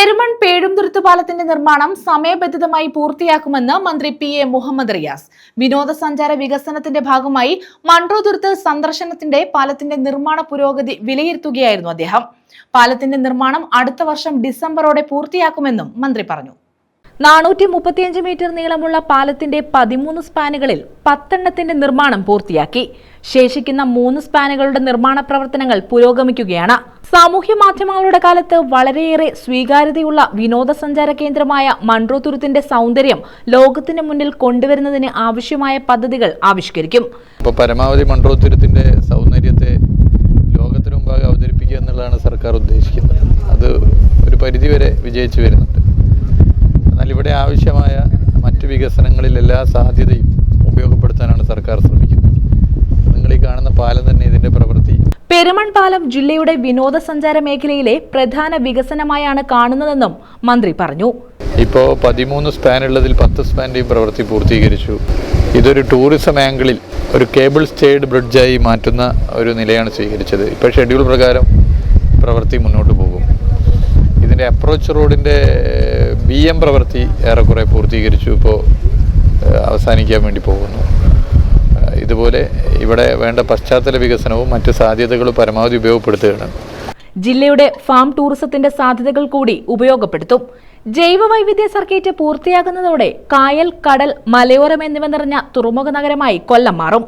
പെരുമൺ പേഴുംതുരുത്ത് പാലത്തിന്റെ നിർമ്മാണം സമയബന്ധിതമായി പൂർത്തിയാക്കുമെന്ന് മന്ത്രി പി.എ. മുഹമ്മദ് റിയാസ്. വിനോദസഞ്ചാര വികസനത്തിന്റെ ഭാഗമായി മൺട്രോതുരുത്ത് സന്ദർശനത്തിന്റെ പാലത്തിന്റെ നിർമ്മാണ പുരോഗതി വിലയിരുത്തുകയായിരുന്നു അദ്ദേഹം. പാലത്തിന്റെ നിർമ്മാണം അടുത്ത വർഷം ഡിസംബറോടെ പൂർത്തിയാക്കുമെന്നും മന്ത്രി പറഞ്ഞു. 435 മീറ്റർ നീളമുള്ള പാലത്തിന്റെ 13 സ്പാനുകളിൽ 10 എണ്ണത്തിന്റെ നിർമ്മാണം പൂർത്തിയാക്കി. ശേഷിക്കുന്ന 3 സ്പാനുകളുടെ നിർമ്മാണ പ്രവർത്തനങ്ങൾ പുരോഗമിക്കുകയാണ്. സാമൂഹ്യ മാധ്യമങ്ങളുടെ കാലത്ത് വളരെയേറെ സ്വീകാര്യതയുള്ള വിനോദസഞ്ചാര കേന്ദ്രമായ മൺട്രോതുരുത്തിന്റെ സൗന്ദര്യം ലോകത്തിന് മുന്നിൽ കൊണ്ടുവരുന്നതിന് ആവശ്യമായ പദ്ധതികൾ ആവിഷ്കരിക്കും. പരമാവധി മൺട്രോതുരുത്തിന്റെ സൗന്ദര്യത്തെ ലോകത്തിന് മുമ്പാകെ അവതരിപ്പിക്കുക എന്നുള്ളതാണ് സർക്കാർ ഉദ്ദേശിക്കുന്നത്. അത് ഒരു പരിധിവരെ വിജയിച്ചു വരുന്നുണ്ട്. എന്നാൽ ഇവിടെ ആവശ്യമായ മറ്റു വികസനങ്ങളിൽ എല്ലാ സാധ്യതയും ഉപയോഗപ്പെടുത്താനാണ് സർക്കാർ ശ്രമിക്കുന്നത്. നിങ്ങൾ ഈ കാണുന്ന പാലം തന്നെ ഇതിന്റെ പ്രവൃത്തി. പെരുമൺ പാലം ജില്ലയുടെ വിനോദസഞ്ചാര മേഖലയിലെ പ്രധാന വികസനമായാണ് കാണുന്നതെന്നും മന്ത്രി പറഞ്ഞു. ഇപ്പോൾ 13 സ്പാനുള്ളതിൽ 10 സ്പാന്റെയും പ്രവൃത്തി പൂർത്തീകരിച്ചു. ഇതൊരു ടൂറിസം ആംഗിളിൽ ഒരു കേബിൾ സ്റ്റേഡ് ബ്രിഡ്ജായി മാറ്റുന്ന ഒരു നിലയാണ് സ്വീകരിച്ചത്. ഇപ്പോൾ ഷെഡ്യൂൾ പ്രകാരം പ്രവൃത്തി മുന്നോട്ട് പോകും. ഇതിൻ്റെ അപ്രോച്ച് റോഡിൻ്റെ BM പ്രവൃത്തി ഏറെക്കുറെ പൂർത്തീകരിച്ചു. ഇപ്പോൾ അവസാനിക്കാൻ വേണ്ടി പോകുന്നു. ഇതുപോലെ ഇവിടെ വേണ്ട പശ്ചാത്തല വികസനവും മറ്റ് സാധ്യതകളും പരമാവധി ഉപയോഗപ്പെടുത്തുകയാണ്. ജില്ലയുടെ ഫാം ടൂറിസത്തിന്റെ സാധ്യതകൾ കൂടി ഉപയോഗപ്പെടുത്തും. ജൈവ വൈവിധ്യ സർക്കിട്ട് പൂർത്തിയാകുന്നതോടെ കായൽ, കടൽ, മലയോരം എന്നിവ നിറഞ്ഞ തുറമുഖ നഗരമായി കൊല്ലം മാറും.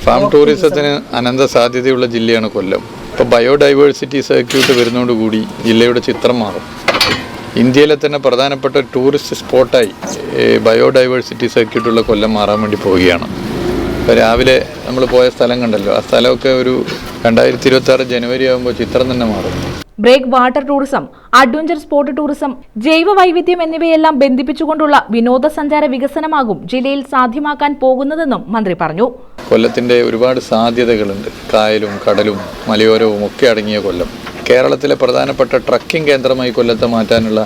ഫാം ടൂറിസത്തിന് അനന്ത സാധ്യതയുള്ള ജില്ലയാണ് കൊല്ലം. ഇപ്പോൾ ബയോഡൈവേഴ്സിറ്റി സർക്യൂട്ട് വരുന്നതോടുകൂടി ജില്ലയുടെ ചിത്രം മാറും. ഇന്ത്യയിലെ തന്നെ പ്രധാനപ്പെട്ട ടൂറിസ്റ്റ് സ്പോട്ടായി ബയോഡൈവേഴ്സിറ്റി സർക്യൂട്ടുള്ള കൊല്ലം മാറാൻ വേണ്ടി പോവുകയാണ്. ഇപ്പോൾ രാവിലെ നമ്മൾ പോയ സ്ഥലം കണ്ടല്ലോ, ആ സ്ഥലമൊക്കെ ഒരു 2026 ജനുവരി ആകുമ്പോൾ ചിത്രം തന്നെ മാറും. Break water tourism, adventure sport tourism, ജൈവ വൈവിധ്യം എന്നിവയെല്ലാം ബന്ധിപ്പിച്ചുകൊണ്ടുള്ള വിനോദസഞ്ചാര വികസനമാകും ജില്ലയിൽ സാധ്യമാക്കാൻ പോകുന്നതെന്നും മന്ത്രി പറഞ്ഞു. കൊല്ലത്തിന്റെ ഒരുപാട് സാധ്യതകളുണ്ട്. കായലും കടലും മലയോരവും ഒക്കെ അടങ്ങിയ കൊല്ലം കേരളത്തിലെ പ്രധാനപ്പെട്ട ട്രക്കിംഗ് കേന്ദ്രമായി കൊല്ലത്തെ മാറ്റാനുള്ള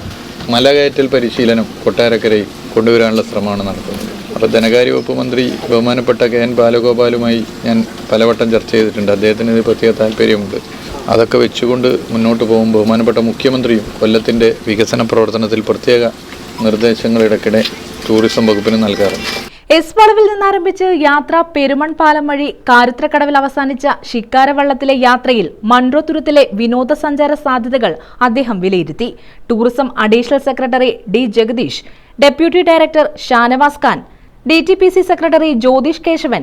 മലകയറ്റൽ പരിശീലനം കൊട്ടാരക്കരയിൽ കൊണ്ടുവരാനുള്ള ശ്രമമാണ് നടത്തുന്നത്. അപ്പോൾ ധനകാര്യ വകുപ്പ് മന്ത്രി ബഹുമാനപ്പെട്ട KN ബാലഗോപാലുമായി ഞാൻ പലവട്ടം ചർച്ച ചെയ്തിട്ടുണ്ട്. അദ്ദേഹത്തിന് ഇത് പ്രത്യേക താല്പര്യമുണ്ട്. അതൊക്കെ വെച്ചുകൊണ്ട് മുന്നോട്ട് പോകും. ബഹുമാനപ്പെട്ട മുഖ്യമന്ത്രിയും കൊല്ലത്തിൻ്റെ വികസന പ്രവർത്തനത്തിൽ പ്രത്യേക നിർദ്ദേശങ്ങൾ ഇടയ്ക്കിടെ ടൂറിസം വകുപ്പിന് നൽകാറുണ്ട്. എസ് വളവിൽ നിന്നാരംഭിച്ച് യാത്ര പെരുമൺ പാലം വഴി കാരുത്രക്കടവിൽ അവസാനിച്ച ശിക്കാരവള്ളത്തിലെ യാത്രയിൽ മൺട്രോതുരുത്തിലെ വിനോദസഞ്ചാര സാധ്യതകൾ അദ്ദേഹം വിലയിരുത്തി. Tourism additional secretary D. Jagadish, deputy director Shanavas Khan, DTPC secretary Jyothish Kesavan,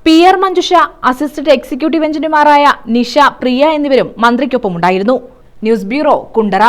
PR Manjusha, assistant executive എഞ്ചിനീയർമാരായ നിഷ, പ്രിയ എന്നിവരും മന്ത്രിക്കൊപ്പമുണ്ടായിരുന്നു. News bureau, Kundara.